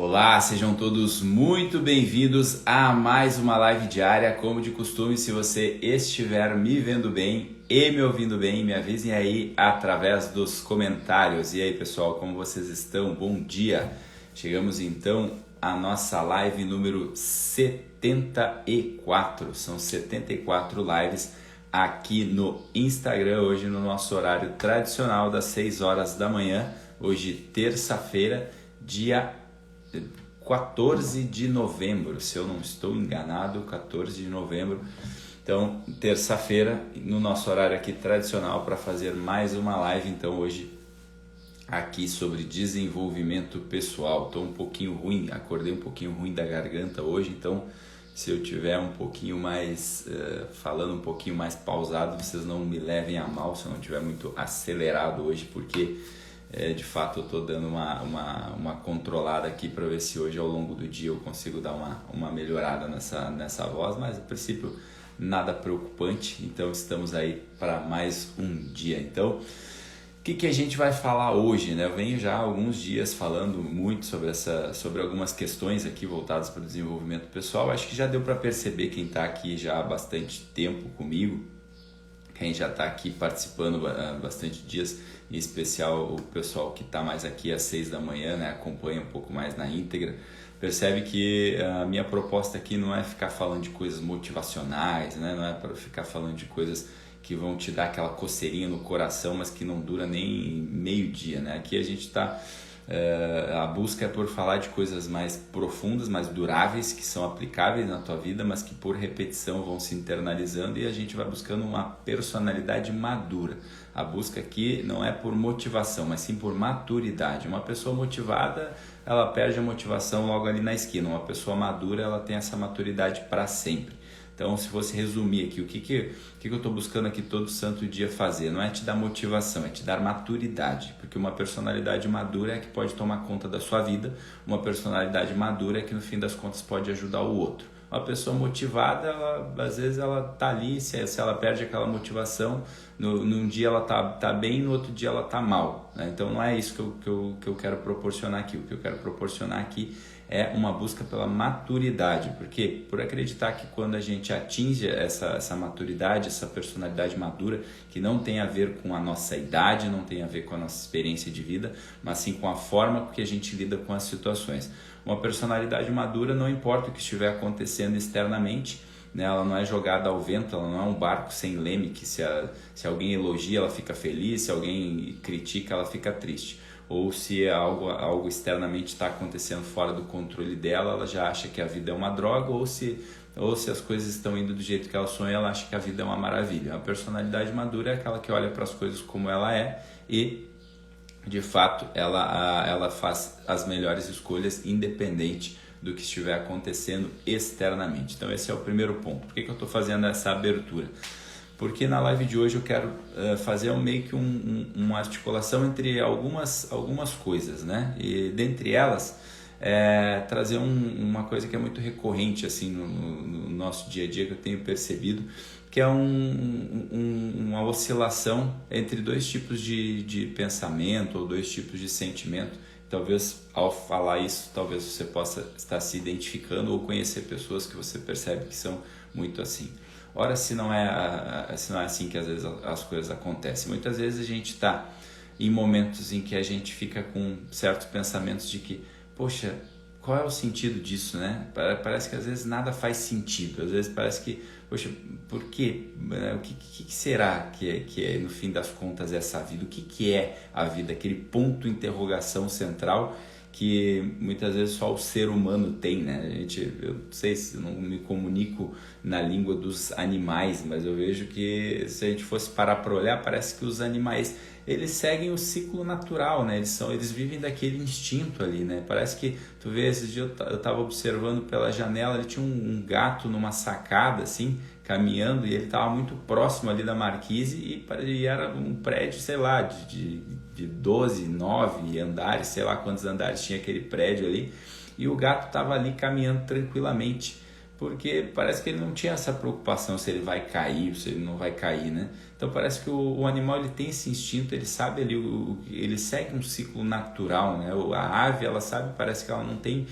Olá, sejam todos muito bem-vindos a mais uma live diária. Como de costume, se você estiver me vendo bem e me ouvindo bem, me avisem aí através dos comentários. E aí, pessoal, como vocês estão? Bom dia! Chegamos então à nossa live número 74. São 74 lives aqui no Instagram, hoje no nosso horário tradicional das 6 horas da manhã. Hoje, terça-feira, dia 14 de novembro, se eu não estou enganado, 14 de novembro. Então, terça-feira, no nosso horário aqui tradicional, para fazer mais uma live. Então, hoje, aqui sobre desenvolvimento pessoal. Estou um pouquinho ruim, acordei um pouquinho ruim da garganta hoje, então se eu tiver um pouquinho mais, falando um pouquinho mais pausado, vocês não me levem a mal se eu não estiver muito acelerado hoje, porque de fato eu estou dando uma controlada aqui para ver se hoje ao longo do dia eu consigo dar uma melhorada nessa voz, mas a princípio nada preocupante. Então estamos aí para mais um dia. Então o que a gente vai falar hoje, né? Eu venho já há alguns dias falando muito sobre algumas questões aqui voltadas para o desenvolvimento pessoal. Acho que já deu para perceber quem está aqui já há bastante tempo comigo, quem já está aqui participando há bastante dias, em especial o pessoal que está mais aqui às 6 da manhã, né? Acompanha um pouco mais na íntegra, percebe que a minha proposta aqui não é ficar falando de coisas motivacionais, né? Não é para ficar falando de coisas que vão te dar aquela coceirinha no coração, mas que não dura nem meio dia, né? Aqui a gente está... a busca é por falar de coisas mais profundas, mais duráveis, que são aplicáveis na tua vida, mas que por repetição vão se internalizando, e a gente vai buscando uma personalidade madura. A busca aqui não é por motivação, mas sim por maturidade. Uma pessoa motivada, ela perde a motivação logo ali na esquina. Uma pessoa madura, ela tem essa maturidade para sempre. Então, se fosse resumir aqui, o que eu estou buscando aqui todo santo dia fazer? Não é te dar motivação, é te dar maturidade. Porque uma personalidade madura é a que pode tomar conta da sua vida. Uma personalidade madura é que no fim das contas pode ajudar o outro. Uma pessoa motivada, às vezes ela está ali, se ela perde aquela motivação, num dia ela tá bem, no outro dia ela está mal, né? Então não é isso que eu quero proporcionar aqui. O que eu quero proporcionar aqui é uma busca pela maturidade, porque por acreditar que quando a gente atinge essa maturidade, essa personalidade madura, que não tem a ver com a nossa idade, não tem a ver com a nossa experiência de vida, mas sim com a forma que a gente lida com as situações. Uma personalidade madura, não importa o que estiver acontecendo externamente, né? Ela não é jogada ao vento, ela não é um barco sem leme, que se alguém elogia ela fica feliz, se alguém critica ela fica triste. Ou se algo externamente está acontecendo fora do controle dela, ela já acha que a vida é uma droga, ou se as coisas estão indo do jeito que ela sonha, ela acha que a vida é uma maravilha. A personalidade madura é aquela que olha para as coisas como ela é e, de fato, ela faz as melhores escolhas independente do que estiver acontecendo externamente. Então esse é o primeiro ponto. Por que eu estou fazendo essa abertura? Porque na live de hoje eu quero fazer meio que uma articulação entre algumas coisas, né? E dentre elas, trazer uma coisa que é muito recorrente assim, no nosso dia a dia, que eu tenho percebido, que é uma oscilação entre dois tipos de pensamento ou dois tipos de sentimento. Talvez ao falar isso, talvez você possa estar se identificando ou conhecer pessoas que você percebe que são muito assim. Ora, se não é assim que às vezes as coisas acontecem. Muitas vezes a gente está em momentos em que a gente fica com certos pensamentos de que, poxa, qual é o sentido disso, né? Parece que às vezes nada faz sentido. Às vezes parece que, poxa, por quê? O que será que é, no fim das contas, essa vida? O que é a vida? Aquele ponto de interrogação central que muitas vezes só o ser humano tem, né? Eu não sei se eu não me comunico na língua dos animais, mas eu vejo que se a gente fosse parar para olhar, parece que os animais, eles seguem o ciclo natural, né? Eles vivem daquele instinto ali, né? Parece que, tu vê, esses dias eu estava observando pela janela, ele tinha um gato numa sacada, assim, caminhando, e ele estava muito próximo ali da marquise e era um prédio, sei lá, de 12, 9 andares, sei lá quantos andares tinha aquele prédio ali, e o gato estava ali caminhando tranquilamente porque parece que ele não tinha essa preocupação se ele vai cair ou se ele não vai cair, né? Então parece que o animal ele tem esse instinto, ele sabe ali, ele segue um ciclo natural, né? A ave, ela sabe, parece que ela não tem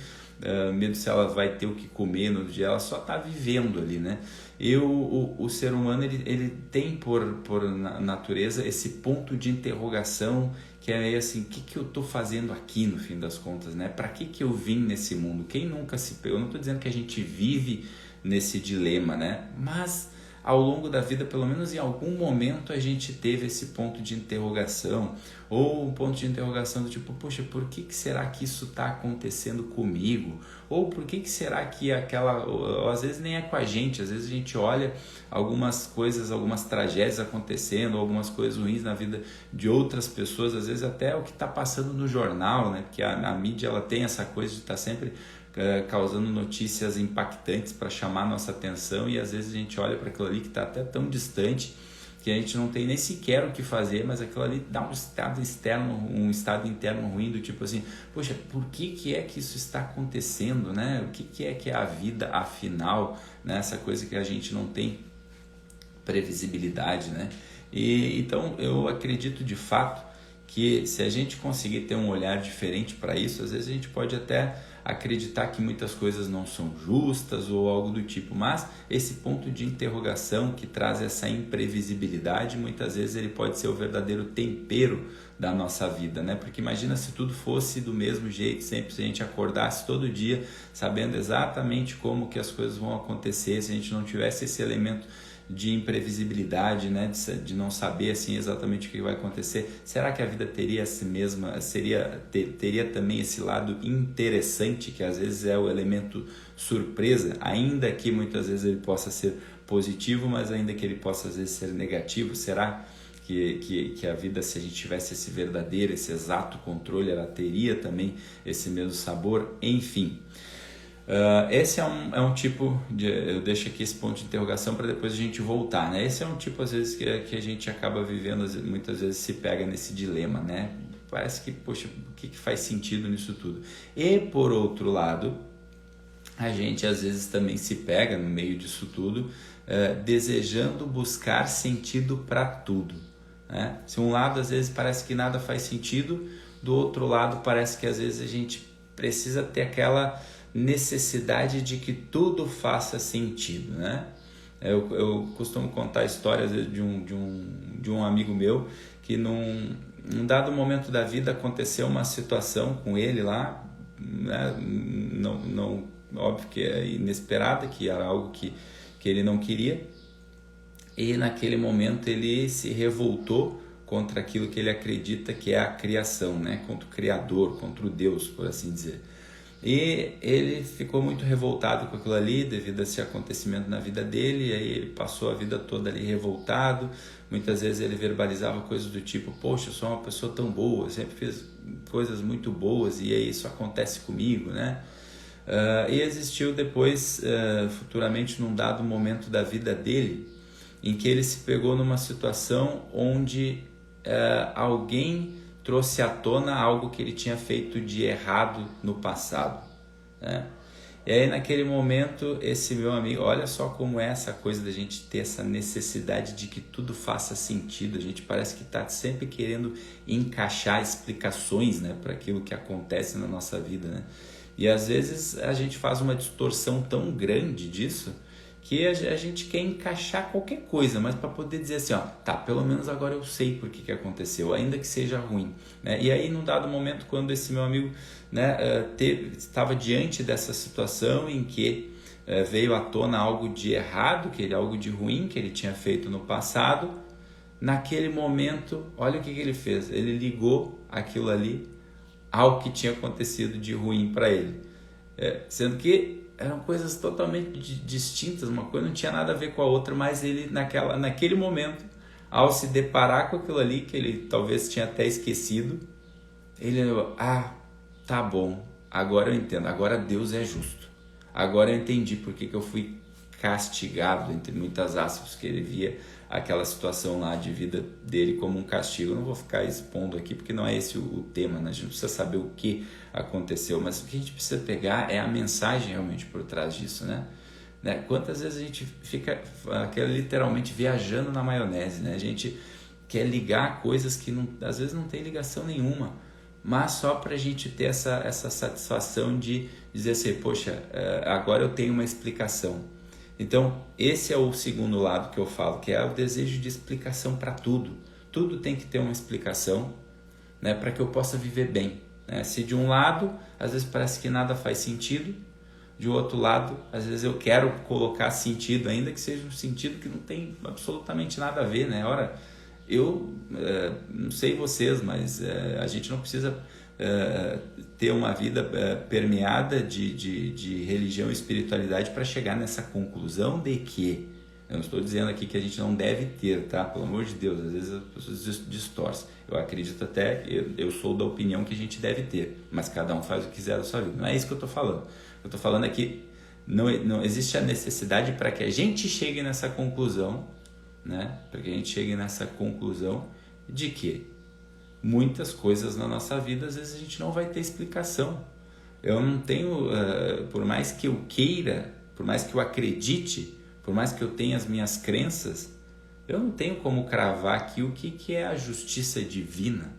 medo se ela vai ter o que comer no dia, ela só está vivendo ali, né? E o ser humano ele tem por natureza esse ponto de interrogação, que é assim, o que eu estou fazendo aqui no fim das contas, né? Para que eu vim nesse mundo? Quem nunca se pegou? Eu não estou dizendo que a gente vive nesse dilema, né? Mas ao longo da vida, pelo menos em algum momento, a gente teve esse ponto de interrogação, ou um ponto de interrogação do tipo, poxa, por que será que isso está acontecendo comigo? Ou por que será que ou às vezes nem é com a gente, às vezes a gente olha algumas coisas, algumas tragédias acontecendo, algumas coisas ruins na vida de outras pessoas, às vezes até o que está passando no jornal, né? Porque a mídia ela tem essa coisa de estar sempre causando notícias impactantes para chamar nossa atenção, e às vezes a gente olha para aquilo ali que está até tão distante que a gente não tem nem sequer o que fazer, mas aquilo ali dá um estado externo, um estado interno ruim, do tipo assim, poxa, por que é que isso está acontecendo, né? O que é a vida afinal, né? Essa coisa que a gente não tem previsibilidade, né? E então eu acredito de fato que se a gente conseguir ter um olhar diferente para isso, às vezes a gente pode até acreditar que muitas coisas não são justas ou algo do tipo, mas esse ponto de interrogação que traz essa imprevisibilidade, muitas vezes ele pode ser o verdadeiro tempero da nossa vida, né? Porque imagina se tudo fosse do mesmo jeito, sempre, se a gente acordasse todo dia sabendo exatamente como que as coisas vão acontecer, se a gente não tivesse esse elemento de imprevisibilidade, né? De não saber assim exatamente o que vai acontecer. Será que a vida teria teria também esse lado interessante, que às vezes é o elemento surpresa, ainda que muitas vezes ele possa ser positivo, mas ainda que ele possa às vezes ser negativo? Será que a vida, se a gente tivesse esse verdadeiro, esse exato controle, ela teria também esse mesmo sabor? Enfim. Esse é um tipo de... Eu deixo aqui esse ponto de interrogação para depois a gente voltar, né? Esse é um tipo, às vezes, que a gente acaba vivendo, muitas vezes se pega nesse dilema, né? Parece que, poxa, o que faz sentido nisso tudo? E, por outro lado, a gente, às vezes, também se pega no meio disso tudo, desejando buscar sentido para tudo, né? Se um lado, às vezes, parece que nada faz sentido, do outro lado, parece que, às vezes, a gente precisa ter aquela necessidade de que tudo faça sentido, né? Eu costumo contar histórias de um amigo meu que num dado momento da vida aconteceu uma situação com ele lá, né? Não, óbvio que é inesperada, que era algo que ele não queria, e naquele momento ele se revoltou contra aquilo que ele acredita que é a criação, né? Contra o Criador, contra o Deus, por assim dizer. E ele ficou muito revoltado com aquilo ali devido a esse acontecimento na vida dele, e aí ele passou a vida toda ali revoltado. Muitas vezes ele verbalizava coisas do tipo, poxa, eu sou uma pessoa tão boa, eu sempre fiz coisas muito boas e aí isso acontece comigo, né? E existiu depois, futuramente, num dado momento da vida dele, em que ele se pegou numa situação onde alguém trouxe à tona algo que ele tinha feito de errado no passado, né? E aí naquele momento esse meu amigo, olha só como é essa coisa da gente ter essa necessidade de que tudo faça sentido, a gente parece que está sempre querendo encaixar explicações, né, para aquilo que acontece na nossa vida, né? E às vezes a gente faz uma distorção tão grande disso que a gente quer encaixar qualquer coisa, mas para poder dizer assim, ó, tá, pelo menos agora eu sei por que aconteceu, ainda que seja ruim, né? E aí, num dado momento, quando esse meu amigo, né, estava diante dessa situação em que veio à tona algo de errado, algo de ruim que ele tinha feito no passado, naquele momento, olha o que ele fez, ele ligou aquilo ali ao que tinha acontecido de ruim para ele, sendo que eram coisas totalmente distintas, uma coisa não tinha nada a ver com a outra, mas ele naquele momento, ao se deparar com aquilo ali que ele talvez tinha até esquecido, ele tá bom, agora eu entendo, agora Deus é justo, agora eu entendi por que eu fui castigado, entre muitas aspas, que ele via aquela situação lá de vida dele como um castigo. Eu não vou ficar expondo aqui porque não é esse o tema, né? A gente não precisa saber o que aconteceu, mas o que a gente precisa pegar é a mensagem realmente por trás disso, né? né? Quantas vezes a gente fica literalmente viajando na maionese, né? A gente quer ligar coisas que às vezes não tem ligação nenhuma, mas só para a gente ter essa satisfação de dizer assim, poxa, agora eu tenho uma explicação. Então, esse é o segundo lado que eu falo, que é o desejo de explicação para tudo. Tudo tem que ter uma explicação, né, para que eu possa viver bem, né? Se de um lado, às vezes parece que nada faz sentido, de outro lado, às vezes eu quero colocar sentido, ainda que seja um sentido que não tem absolutamente nada a ver, né? Ora, eu não sei vocês, mas a gente não precisa ter uma vida permeada de religião e espiritualidade para chegar nessa conclusão de que, eu não estou dizendo aqui que a gente não deve ter, tá? Pelo amor de Deus, às vezes as pessoas distorcem. Eu acredito até, eu sou da opinião que a gente deve ter, mas cada um faz o que quiser da sua vida. Não é isso que eu estou falando. Eu estou falando é que não existe a necessidade para que a gente chegue nessa conclusão, né? Para que a gente chegue nessa conclusão de que muitas coisas na nossa vida, às vezes a gente não vai ter explicação. Eu não tenho, por mais que eu queira, por mais que eu acredite, por mais que eu tenha as minhas crenças, eu não tenho como cravar aqui o que é a justiça divina,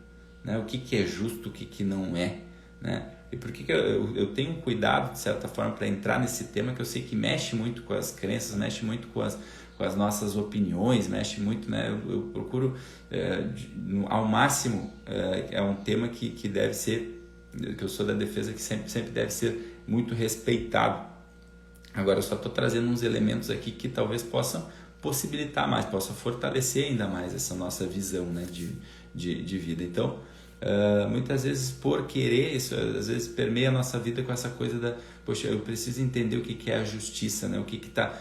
né? O que é justo, o que não é, né? E por que eu tenho cuidado, de certa forma, para entrar nesse tema que eu sei que mexe muito com as crenças, mexe muito com as nossas opiniões, mexe muito, né? Eu procuro, ao máximo, é um tema que deve ser, que eu sou da defesa, que sempre deve ser muito respeitado. Agora eu só estou trazendo uns elementos aqui que talvez possam possibilitar mais, possam fortalecer ainda mais essa nossa visão, né, de vida. Então, muitas vezes por querer, isso às vezes permeia a nossa vida com essa coisa da, poxa, eu preciso entender o que é a justiça, né? O que está...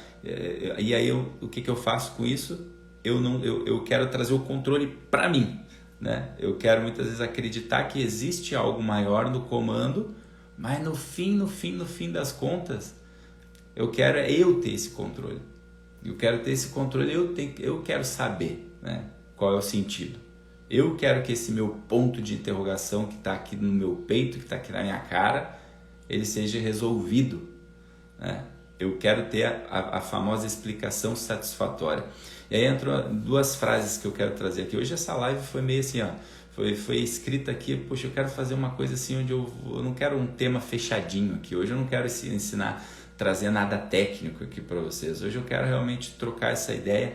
e aí o que eu faço com isso? Eu quero trazer o controle para mim, né? Eu quero muitas vezes acreditar que existe algo maior no comando, mas no fim das contas, eu quero ter esse controle. Eu quero ter esse controle, eu quero saber, né, qual é o sentido. Eu quero que esse meu ponto de interrogação que está aqui no meu peito, que está aqui na minha cara, ele seja resolvido, né? Eu quero ter a famosa explicação satisfatória. E aí entram duas frases que eu quero trazer aqui. Hoje essa live foi meio assim, ó, foi escrita aqui, poxa, eu quero fazer uma coisa assim onde eu não quero um tema fechadinho aqui. Hoje eu não quero ensinar, trazer nada técnico aqui para vocês. Hoje eu quero realmente trocar essa ideia,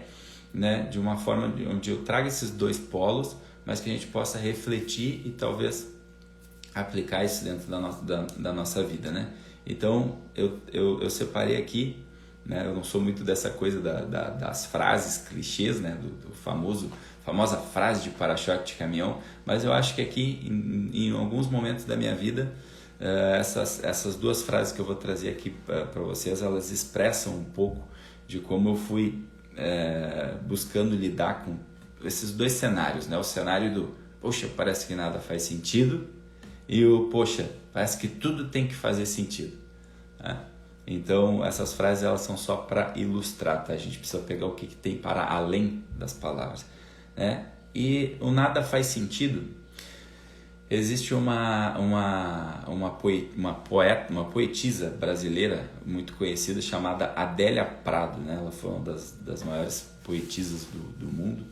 né, de uma forma onde eu trago esses dois polos, mas que a gente possa refletir e talvez aplicar isso dentro da nossa vida, né? Então eu separei aqui, né? Eu não sou muito dessa coisa das frases clichês, né? do famosa frase de para-choque de caminhão, mas eu acho que aqui em alguns momentos da minha vida, essas duas frases que eu vou trazer aqui para vocês, elas expressam um pouco de como eu fui buscando lidar com esses dois cenários, né? O cenário do, poxa, parece que nada faz sentido, e o, poxa, parece que tudo tem que fazer sentido, né? Então, essas frases, elas são só para ilustrar, tá? A gente precisa pegar o que tem para além das palavras, né? E o nada faz sentido. Existe uma poetisa brasileira muito conhecida chamada Adélia Prado, né? Ela foi uma das maiores poetisas do mundo.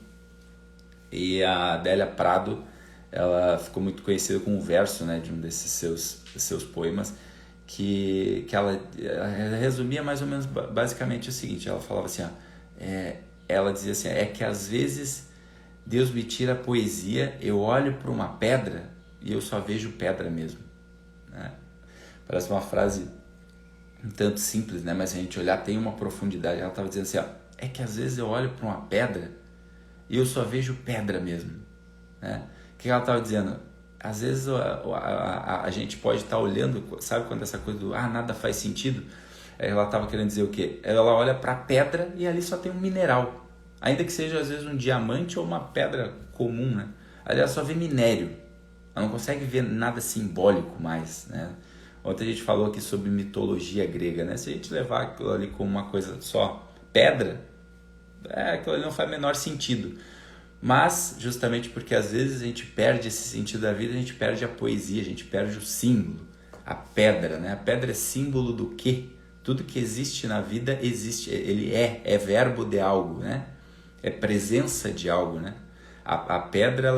E a Adélia Prado, ela ficou muito conhecida com um verso, né, de um desses seus poemas, que ela resumia mais ou menos basicamente o seguinte. Ela falava assim, ela dizia assim, é que às vezes Deus me tira a poesia, eu olho para uma pedra e eu só vejo pedra mesmo, né? Parece uma frase um tanto simples, né? Mas se a gente olhar, tem uma profundidade. Ela estava dizendo assim, é que às vezes eu olho para uma pedra e eu só vejo pedra mesmo, né? O que ela estava dizendo? Às vezes a gente pode estar olhando, sabe quando essa coisa do nada faz sentido? Ela estava querendo dizer o quê? Ela olha para a pedra e ali só tem um mineral, ainda que seja às vezes um diamante ou uma pedra comum, né? Ali ela só vê minério, ela não consegue ver nada simbólico mais, né? Ontem a gente falou aqui sobre mitologia grega, né? Se a gente levar aquilo ali como uma coisa só pedra, aquilo ali não faz o menor sentido. Mas justamente porque às vezes a gente perde esse sentido da vida, a gente perde a poesia, a gente perde o símbolo, a pedra, né? A pedra é símbolo do quê? Tudo que existe na vida existe, ele é verbo de algo, né? É presença de algo, né? A pedra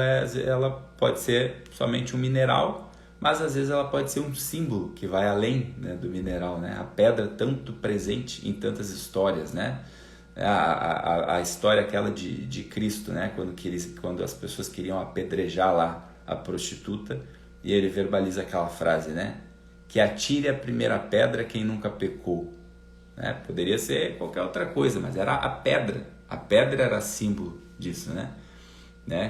ela pode ser somente um mineral, mas às vezes ela pode ser um símbolo que vai além, né, do mineral, né? A pedra tanto presente em tantas histórias, né? A história aquela de Cristo, né? Quando as pessoas queriam apedrejar lá a prostituta, e ele verbaliza aquela frase, né? Que atire a primeira pedra quem nunca pecou, né? Poderia ser qualquer outra coisa, mas era a pedra. A pedra era símbolo disso, né?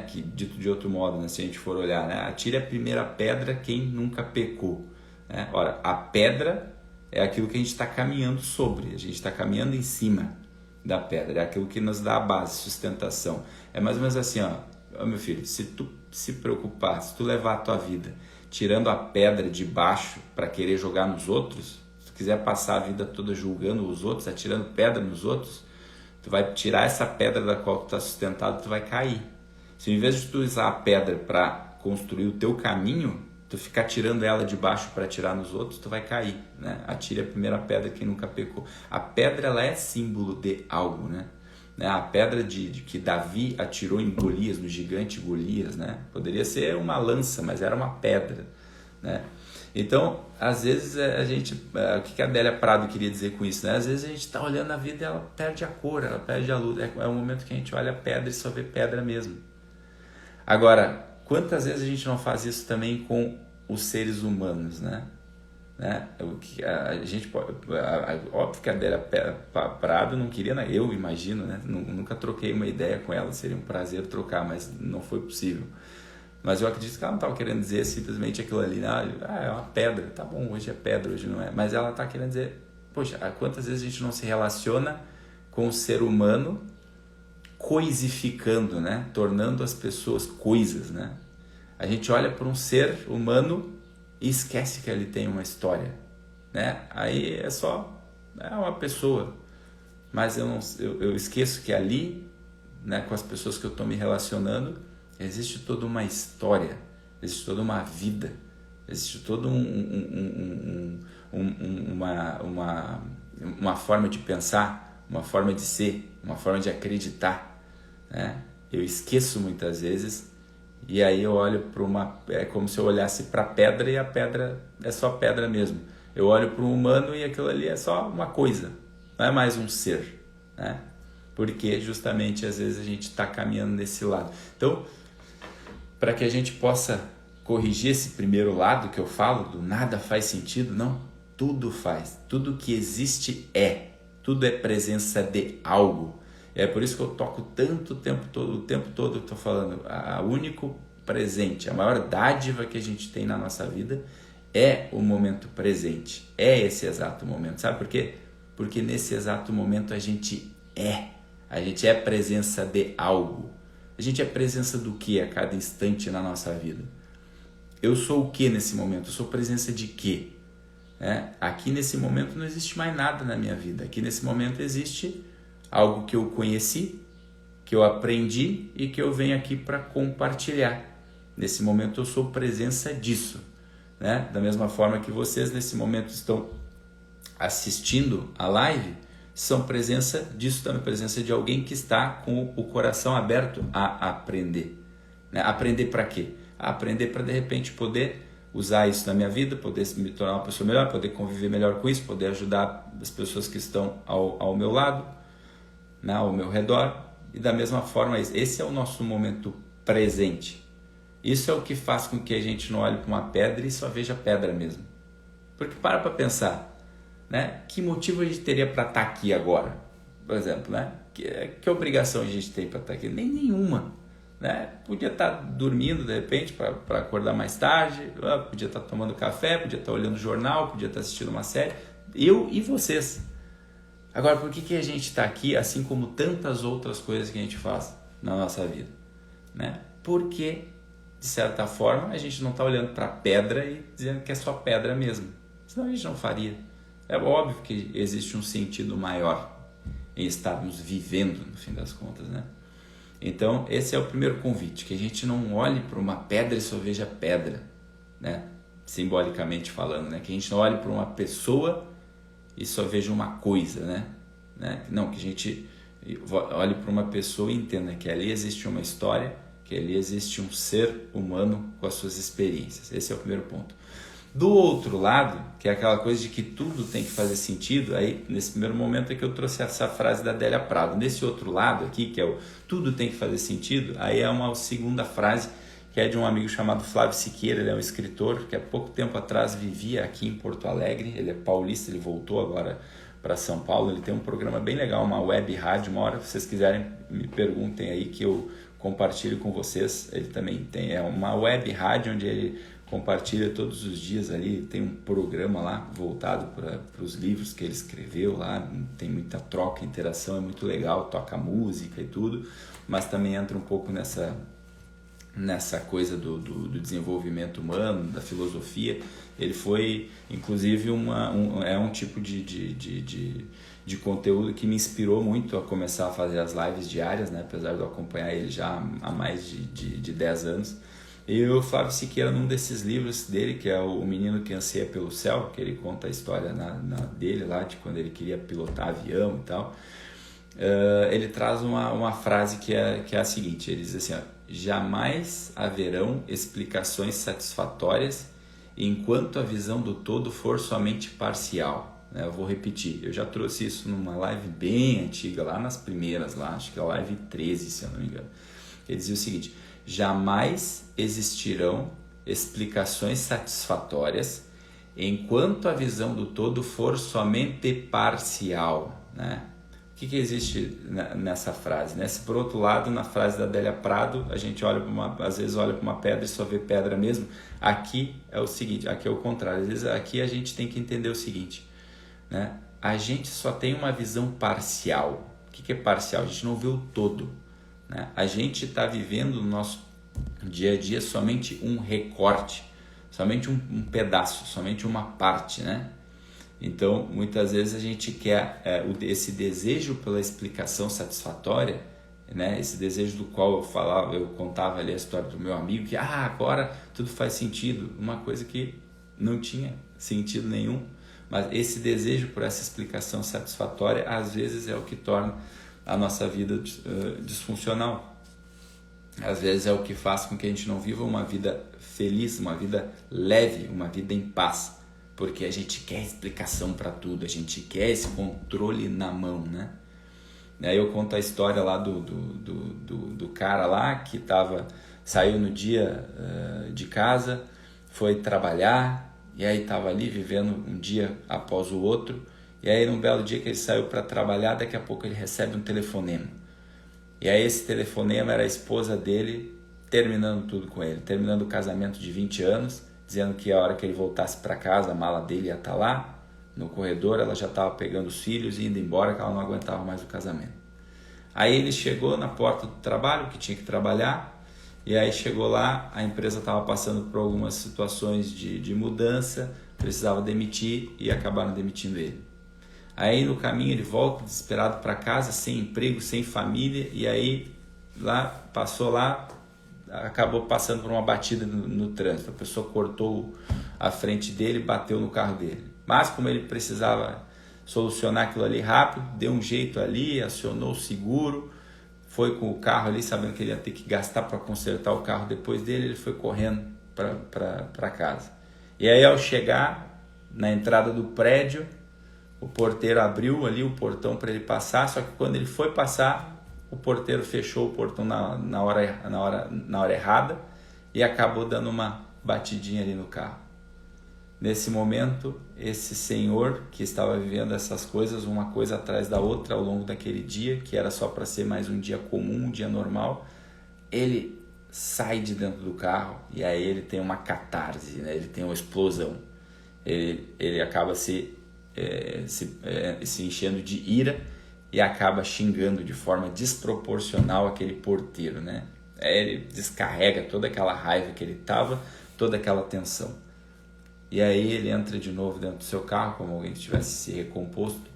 Que dito de outro modo, né? Se a gente for olhar, né? Atire a primeira pedra quem nunca pecou, né? Ora, a pedra é aquilo que a gente está caminhando sobre, a gente está caminhando em cima da pedra, é aquilo que nos dá a base, sustentação. É mais ou menos assim, ó, meu filho, se tu se preocupar, se tu levar a tua vida tirando a pedra de baixo para querer jogar nos outros, se tu quiser passar a vida toda julgando os outros, atirando pedra nos outros, tu vai tirar essa pedra da qual tu está sustentado, tu vai cair. Se em vez de tu usar a pedra para construir o teu caminho, tu ficar tirando ela de baixo para atirar nos outros, tu vai cair, né? Atire a primeira pedra quem nunca pecou. A pedra, ela é símbolo de algo, né? A pedra que Davi atirou em Golias, no gigante Golias, né? Poderia ser uma lança, mas era uma pedra, né? Então, às vezes a gente, o que a Adélia Prado queria dizer com isso, né? Às vezes a gente está olhando a vida e ela perde a cor, ela perde a luz. É o momento que a gente olha a pedra e só vê pedra mesmo. Agora, quantas vezes a gente não faz isso também com os seres humanos, né? A gente pode, óbvio que a Adélia Prado não queria, né? Eu imagino, né? Nunca troquei uma ideia com ela, seria um prazer trocar, mas não foi possível. Mas eu acredito que ela não estava querendo dizer simplesmente aquilo ali, é uma pedra, tá bom, hoje é pedra, hoje não é. Mas ela está querendo dizer, poxa, quantas vezes a gente não se relaciona com o ser humano coisificando, né? Tornando as pessoas coisas, né? A gente olha para um ser humano e esquece que ele tem uma história, né? Aí é uma pessoa, mas eu esqueço que ali, né, com as pessoas que eu estou me relacionando, existe toda uma história, existe toda uma vida, existe toda uma forma de pensar, uma forma de ser, uma forma de acreditar, né? Eu esqueço muitas vezes. E aí eu olho para é como se eu olhasse para a pedra e a pedra é só pedra mesmo. Eu olho para um humano e aquilo ali é só uma coisa, não é mais um ser, né? Porque justamente às vezes a gente está caminhando nesse lado. Então, para que a gente possa corrigir esse primeiro lado que eu falo, do nada faz sentido, não, tudo faz, tudo que existe tudo é presença de algo. É por isso que eu toco tanto o tempo todo eu estou falando, o único presente, a maior dádiva que a gente tem na nossa vida é o momento presente, é esse exato momento. Sabe por quê? Porque nesse exato momento a gente é presença de algo. A gente é presença do que a cada instante na nossa vida? Eu sou o que nesse momento? Eu sou presença de quê? Aqui nesse momento não existe mais nada na minha vida, aqui nesse momento existe algo que eu conheci, que eu aprendi e que eu venho aqui para compartilhar. Nesse momento eu sou presença disso, né? Da mesma forma que vocês nesse momento estão assistindo a live, são presença disso também, presença de alguém que está com o coração aberto a aprender. Né? Aprender para quê? Aprender para de repente poder usar isso na minha vida, poder me tornar uma pessoa melhor, poder conviver melhor com isso, poder ajudar as pessoas que estão ao meu lado, ao meu redor. E da mesma forma, esse é o nosso momento presente. Isso é o que faz com que a gente não olhe para uma pedra e só veja pedra mesmo. Porque para pensar, né? Que motivo a gente teria para estar aqui agora? Por exemplo, né? Que obrigação a gente tem para estar aqui? Nenhuma. Né? Podia estar dormindo de repente para acordar mais tarde, podia estar tomando café, podia estar olhando jornal, podia estar assistindo uma série. Eu e vocês. Agora, por que a gente está aqui, assim como tantas outras coisas que a gente faz na nossa vida? Né? Porque, de certa forma, a gente não está olhando para a pedra e dizendo que é só pedra mesmo. Senão a gente não faria. É óbvio que existe um sentido maior em estarmos vivendo, no fim das contas, né? Então, esse é o primeiro convite, que a gente não olhe para uma pedra e só veja pedra, né? Simbolicamente falando, né? Que a gente não olhe para uma pessoa e só veja uma coisa, né? Não, que a gente olhe para uma pessoa e entenda que ali existe uma história, que ali existe um ser humano com as suas experiências. Esse é o primeiro ponto. Do outro lado, que é aquela coisa de que tudo tem que fazer sentido, aí nesse primeiro momento é que eu trouxe essa frase da Adélia Prado. Nesse outro lado aqui, que é o tudo tem que fazer sentido, aí é uma segunda frase que é de um amigo chamado Flávio Siqueira. Ele é um escritor que há pouco tempo atrás vivia aqui em Porto Alegre, ele é paulista, ele voltou agora para São Paulo, ele tem um programa bem legal, uma web rádio, uma hora, se vocês quiserem me perguntem aí que eu compartilho com vocês. Ele também tem uma web rádio onde ele compartilha todos os dias ali, tem um programa lá voltado para os livros que ele escreveu lá, tem muita troca, interação, é muito legal, toca música e tudo, mas também entra um pouco nessa coisa do desenvolvimento humano, da filosofia. Ele foi, inclusive, um tipo de conteúdo que me inspirou muito a começar a fazer as lives diárias, né? Apesar de eu acompanhar ele já há mais de 10 anos. E o Flávio Siqueira, num desses livros dele, que é O Menino que Anseia pelo Céu, que ele conta a história dele lá, de quando ele queria pilotar avião e tal, ele traz uma frase que é a seguinte, ele diz assim, ó, jamais haverão explicações satisfatórias enquanto a visão do todo for somente parcial. Eu vou repetir, eu já trouxe isso numa live bem antiga, lá nas primeiras, lá, acho que é a live 13, se eu não me engano. Ele dizia o seguinte, jamais existirão explicações satisfatórias enquanto a visão do todo for somente parcial, né? O que existe nessa frase, né? Se por outro lado, na frase da Adélia Prado, a gente às vezes olha para uma pedra e só vê pedra mesmo, aqui é o seguinte, aqui é o contrário. Às vezes aqui a gente tem que entender o seguinte, né? A gente só tem uma visão parcial. O que é parcial? A gente não vê o todo, né? A gente está vivendo no nosso dia a dia somente um recorte, somente um pedaço, somente uma parte, né? Então, muitas vezes a gente quer esse desejo pela explicação satisfatória, né? Esse desejo do qual eu contava ali a história do meu amigo, que agora tudo faz sentido, uma coisa que não tinha sentido nenhum, mas esse desejo por essa explicação satisfatória, às vezes é o que torna a nossa vida disfuncional. Às vezes é o que faz com que a gente não viva uma vida feliz, uma vida leve, uma vida em paz. Porque a gente quer explicação para tudo, a gente quer esse controle na mão, né? Aí eu conto a história lá do cara lá que saiu no dia de casa, foi trabalhar, e aí estava ali vivendo um dia após o outro, e aí num belo dia que ele saiu para trabalhar, daqui a pouco ele recebe um telefonema. E aí esse telefonema era a esposa dele terminando tudo com ele, terminando o casamento de 20 anos, dizendo que a hora que ele voltasse para casa, a mala dele ia estar lá no corredor, ela já estava pegando os filhos e indo embora, que ela não aguentava mais o casamento. Aí ele chegou na porta do trabalho, que tinha que trabalhar, e aí chegou lá, a empresa estava passando por algumas situações de mudança, precisava demitir e acabaram demitindo ele. Aí no caminho ele volta desesperado para casa, sem emprego, sem família, e aí passou lá, acabou passando por uma batida no trânsito. A pessoa cortou a frente dele, bateu no carro dele. Mas como ele precisava solucionar aquilo ali rápido, deu um jeito ali, acionou o seguro, foi com o carro ali, sabendo que ele ia ter que gastar para consertar o carro depois dele, ele foi correndo para casa. E aí ao chegar na entrada do prédio, o porteiro abriu ali o portão para ele passar, só que quando ele foi passar, o porteiro fechou o portão na hora errada e acabou dando uma batidinha ali no carro. Nesse momento, esse senhor que estava vivendo essas coisas, uma coisa atrás da outra ao longo daquele dia, que era só para ser mais um dia comum, um dia normal, ele sai de dentro do carro e aí ele tem uma catarse, né? Ele tem uma explosão. Ele acaba se enchendo de ira e acaba xingando de forma desproporcional aquele porteiro, né? Ele descarrega toda aquela raiva que ele estava, toda aquela tensão. E aí ele entra de novo dentro do seu carro, como alguém que tivesse se recomposto,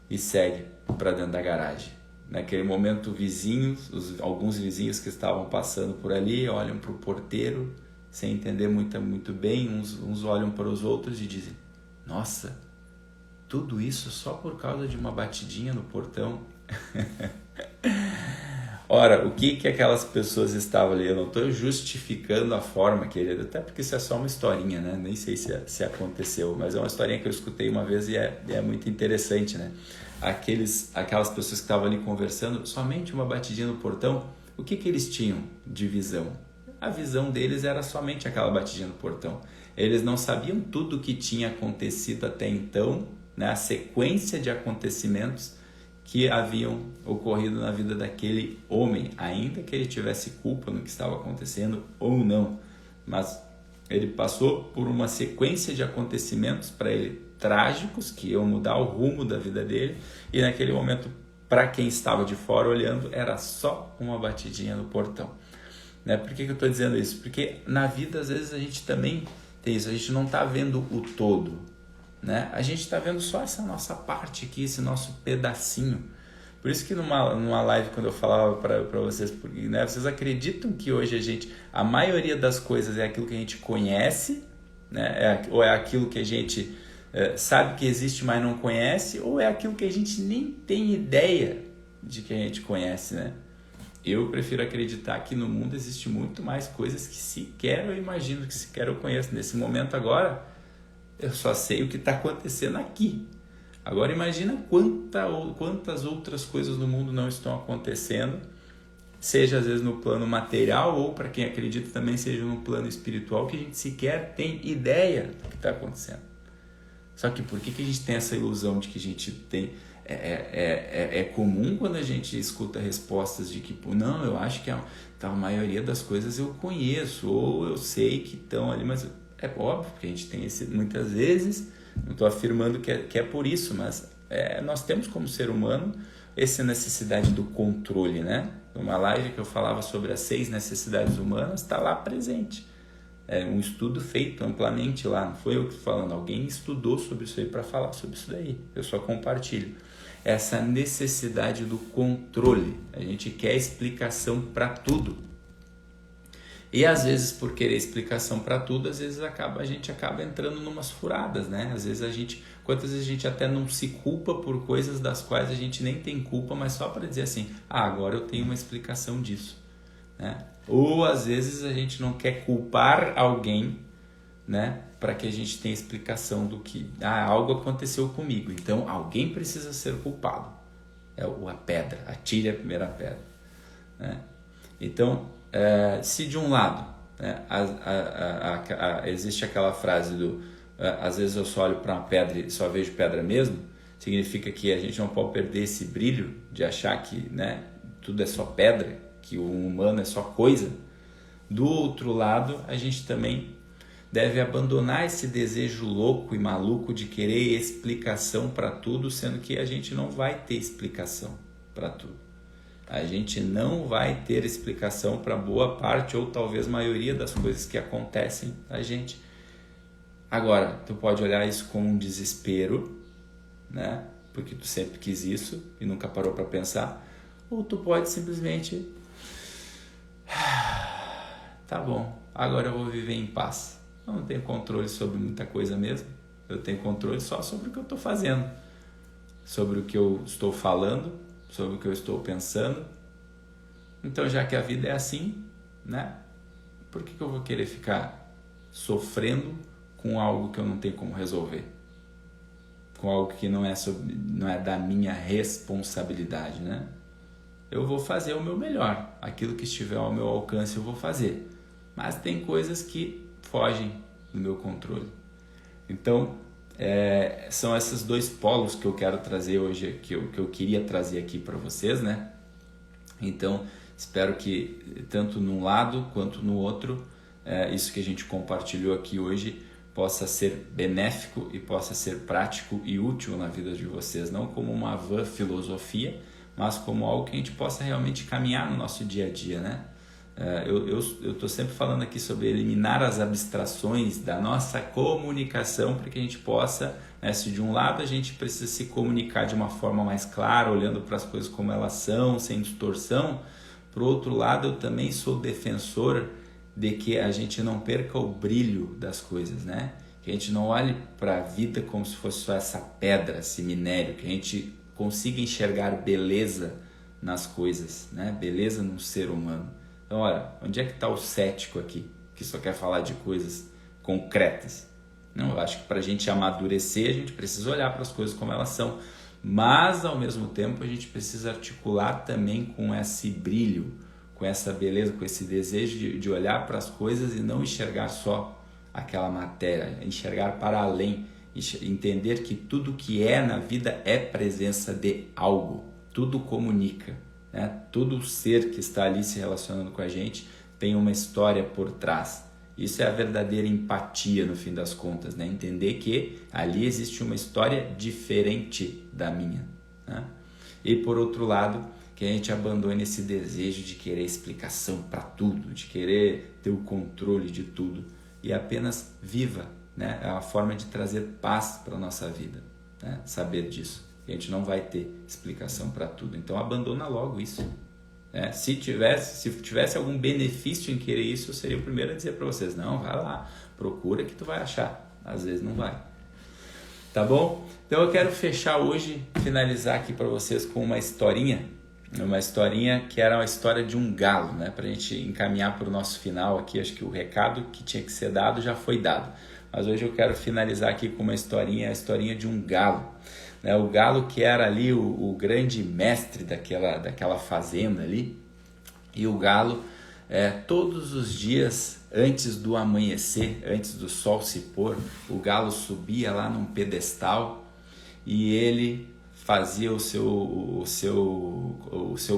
e segue para dentro da garagem. Naquele momento, alguns vizinhos que estavam passando por ali olham para o porteiro, sem entender muito bem, uns olham para os outros e dizem: nossa, tudo isso só por causa de uma batidinha no portão. Ora, o que aquelas pessoas estavam ali? Eu não estou justificando a forma, querido, até porque isso é só uma historinha, né? Nem sei se aconteceu, mas é uma historinha que eu escutei uma vez e é muito interessante, né? Aquelas pessoas que estavam ali conversando, somente uma batidinha no portão, o que eles tinham de visão? A visão deles era somente aquela batidinha no portão. Eles não sabiam tudo o que tinha acontecido até então, né? A sequência de acontecimentos que haviam ocorrido na vida daquele homem, ainda que ele tivesse culpa no que estava acontecendo ou não. Mas ele passou por uma sequência de acontecimentos para ele trágicos, que iam mudar o rumo da vida dele, e naquele momento, para quem estava de fora olhando, era só uma batidinha no portão. Né? Por que eu estou dizendo isso? Porque na vida, às vezes, a gente também tem isso, a gente não está vendo o todo. Né? A gente está vendo só essa nossa parte aqui, esse nosso pedacinho. Por isso que numa live, quando eu falava para vocês, porque, né, vocês acreditam que hoje a maioria das coisas é aquilo que a gente conhece, né? Ou é aquilo que a gente sabe que existe, mas não conhece, ou é aquilo que a gente nem tem ideia de que a gente conhece, né? Eu prefiro acreditar que no mundo existe muito mais coisas que sequer eu imagino, que sequer eu conheço. Nesse momento agora, eu só sei o que está acontecendo aqui. Agora imagina quantas outras coisas no mundo não estão acontecendo, seja às vezes no plano material ou, para quem acredita, também seja no plano espiritual, que a gente sequer tem ideia do que está acontecendo. Só que por que a gente tem essa ilusão de que a gente tem... É comum quando a gente escuta respostas de que, não, eu acho que a maioria das coisas eu conheço, ou eu sei que estão ali, mas... É óbvio que a gente tem muitas vezes, não estou afirmando que é por isso, mas nós temos como ser humano essa necessidade do controle, né? Uma live que eu falava sobre as 6 necessidades humanas está lá presente. É um estudo feito amplamente lá, não foi eu que estou falando, alguém estudou sobre isso aí para falar sobre isso daí, eu só compartilho. Essa necessidade do controle, a gente quer explicação para tudo. E às vezes, por querer explicação para tudo, às vezes a gente acaba entrando numas furadas, né? Às vezes quantas vezes a gente até não se culpa por coisas das quais a gente nem tem culpa, mas só para dizer assim, agora eu tenho uma explicação disso, né? Ou às vezes a gente não quer culpar alguém, né? Para que a gente tenha explicação do que, algo aconteceu comigo, então alguém precisa ser culpado. É a pedra, atire a primeira pedra, né? Então, se de um lado, né, existe aquela frase às vezes eu só olho para uma pedra e só vejo pedra mesmo, significa que a gente não pode perder esse brilho de achar que, né, tudo é só pedra, que o humano é só coisa. Do outro lado, a gente também deve abandonar esse desejo louco e maluco de querer explicação para tudo, sendo que a gente não vai ter explicação para tudo. A gente não vai ter explicação para boa parte ou talvez maioria das coisas que acontecem a gente. Agora, tu pode olhar isso como um desespero, né? Porque tu sempre quis isso e nunca parou para pensar. Ou tu pode simplesmente... Tá bom, agora eu vou viver em paz. Eu não tenho controle sobre muita coisa mesmo. Eu tenho controle só sobre o que eu estou fazendo. Sobre o que eu estou falando, sobre o que eu estou pensando. Então, já que a vida é assim, né? Por que eu vou querer ficar sofrendo com algo que eu não tenho como resolver? Com algo que não é da minha responsabilidade, né? Eu vou fazer o meu melhor. Aquilo que estiver ao meu alcance eu vou fazer. Mas tem coisas que fogem do meu controle. Então, são esses 2 polos que eu quero trazer hoje, que eu queria trazer aqui para vocês, né? Então, espero que tanto num lado quanto no outro, isso que a gente compartilhou aqui hoje possa ser benéfico e possa ser prático e útil na vida de vocês, não como uma vã filosofia, mas como algo que a gente possa realmente caminhar no nosso dia a dia, né? Eu estou sempre falando aqui sobre eliminar as abstrações da nossa comunicação para que a gente possa, né, se de um lado a gente precisa se comunicar de uma forma mais clara, olhando para as coisas como elas são, sem distorção, por outro lado eu também sou defensor de que a gente não perca o brilho das coisas, né? que a gente não olhe para a vida como se fosse só essa pedra, esse minério, que a gente consiga enxergar beleza nas coisas, né? Beleza no ser humano. Então, olha, onde é que está o cético aqui, que só quer falar de coisas concretas? Não, eu acho que para a gente amadurecer, a gente precisa olhar para as coisas como elas são, mas ao mesmo tempo a gente precisa articular também com esse brilho, com essa beleza, com esse desejo de olhar para as coisas e não enxergar só aquela matéria, enxergar para além, entender que tudo que é na vida é presença de algo, tudo comunica, né? Todo ser que está ali se relacionando com a gente tem uma história por trás. Isso é a verdadeira empatia no fim das contas, né? Entender que ali existe uma história diferente da minha, né? E por outro lado, que a gente abandone esse desejo de querer explicação para tudo, de querer ter o controle de tudo e apenas viva, né? É uma forma de trazer paz para a nossa vida, né? Saber disso, que a gente não vai ter explicação para tudo. Então abandona logo isso. Se tivesse algum benefício em querer isso, eu seria o primeiro a dizer para vocês, não, vai lá, procura que tu vai achar. Às vezes não vai. Tá bom? Então eu quero fechar hoje, finalizar aqui para vocês com uma historinha que era uma história de um galo, né? Para a gente encaminhar para o nosso final aqui. Acho que o recado que tinha que ser dado já foi dado. Mas hoje eu quero finalizar aqui com uma historinha, a historinha de um galo. O galo que era ali o grande mestre daquela fazenda ali. E o galo, todos os dias, antes do amanhecer, antes do sol se pôr, o galo subia lá num pedestal e ele fazia o seu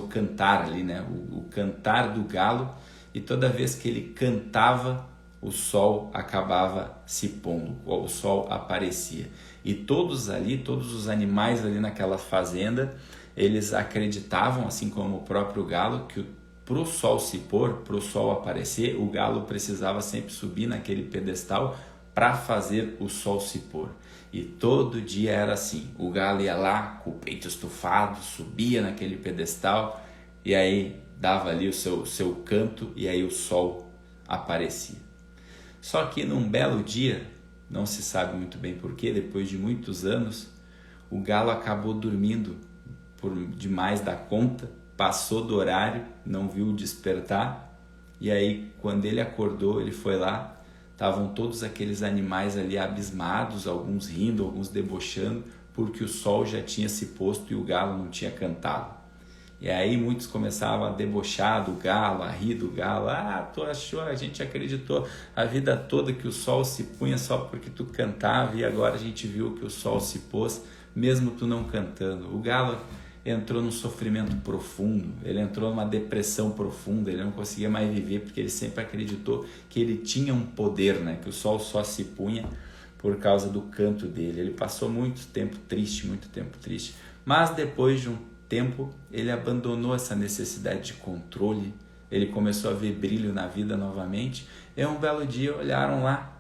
cantar ali, né? O cantar do galo, e toda vez que ele cantava, o sol acabava se pondo, o sol aparecia. E todos os animais ali naquela fazenda, eles acreditavam, assim como o próprio galo, que para o sol se pôr, para o sol aparecer, o galo precisava sempre subir naquele pedestal para fazer o sol se pôr. E todo dia era assim, o galo ia lá com o peito estufado, subia naquele pedestal e aí dava ali o seu canto e aí o sol aparecia. Só que num belo dia, não se sabe muito bem porquê, depois de muitos anos, o galo acabou dormindo por demais da conta, passou do horário, não viu o despertar, e aí quando ele acordou, ele foi lá, estavam todos aqueles animais ali abismados, alguns rindo, alguns debochando, porque o sol já tinha se posto e o galo não tinha cantado. E aí muitos começavam a debochar do galo, a rir do galo. Tu achou, a gente acreditou a vida toda que o sol se punha só porque tu cantava e agora a gente viu que o sol se pôs mesmo tu não cantando. O galo entrou num sofrimento profundo, ele entrou numa depressão profunda, ele não conseguia mais viver porque ele sempre acreditou que ele tinha um poder, né? Que o sol só se punha por causa do canto dele. Ele passou muito tempo triste, mas depois de um tempo ele abandonou essa necessidade de controle, ele começou a ver brilho na vida novamente, e um belo dia olharam lá,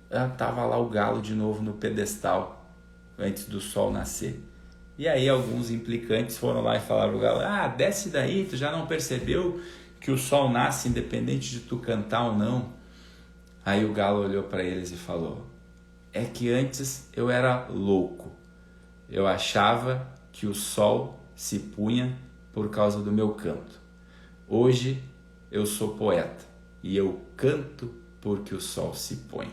estava lá o galo de novo no pedestal, antes do sol nascer. E aí alguns implicantes foram lá e falaram pro galo, desce daí, tu já não percebeu que o sol nasce independente de tu cantar ou não? Aí o galo olhou para eles e falou, é que antes eu era louco, eu achava que o sol se punha por causa do meu canto. Hoje eu sou poeta e eu canto porque o sol se põe.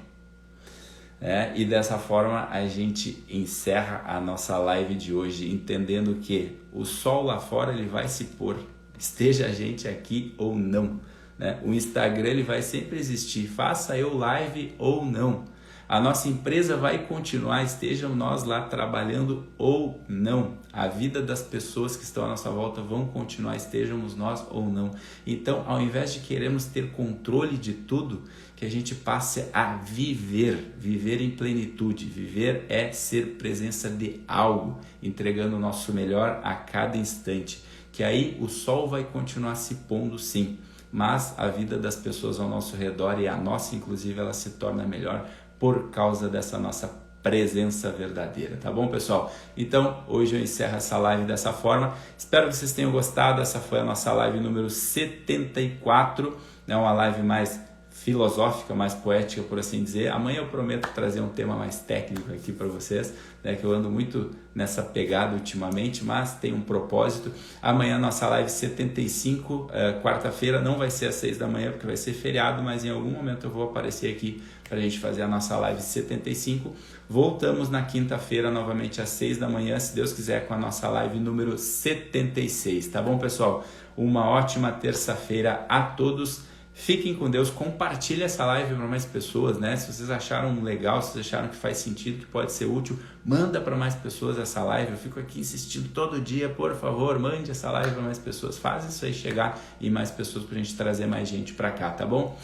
E dessa forma a gente encerra a nossa live de hoje, entendendo que o sol lá fora ele vai se pôr, esteja a gente aqui ou não, né? O Instagram ele vai sempre existir, faça eu live ou não. A nossa empresa vai continuar, estejam nós lá trabalhando ou não. A vida das pessoas que estão à nossa volta vão continuar, estejamos nós ou não. Então, ao invés de queremos ter controle de tudo, que a gente passe a viver em plenitude. Viver é ser presença de algo, entregando o nosso melhor a cada instante. Que aí o sol vai continuar se pondo sim, mas a vida das pessoas ao nosso redor e a nossa inclusive, ela se torna melhor por causa dessa nossa presença verdadeira, tá bom, pessoal? Então, hoje eu encerro essa live dessa forma. Espero que vocês tenham gostado. Essa foi a nossa live número 74, né? Uma live mais filosófica, mais poética, por assim dizer. Amanhã eu prometo trazer um tema mais técnico aqui para vocês, né, que eu ando muito nessa pegada ultimamente, mas tem um propósito. Amanhã nossa live 75, quarta-feira, não vai ser às 6 da manhã, porque vai ser feriado, mas em algum momento eu vou aparecer aqui para a gente fazer a nossa live 75. Voltamos na quinta-feira, novamente às 6 da manhã, se Deus quiser, com a nossa live número 76, tá bom, pessoal? Uma ótima terça-feira a todos. Fiquem com Deus, compartilhe essa live para mais pessoas, né? Se vocês acharam legal, se vocês acharam que faz sentido, que pode ser útil, manda para mais pessoas essa live. Eu fico aqui insistindo todo dia, por favor, mande essa live para mais pessoas. Faz isso aí chegar e mais pessoas para a gente trazer mais gente para cá, tá bom?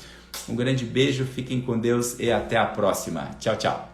Um grande beijo, fiquem com Deus e até a próxima. Tchau, tchau.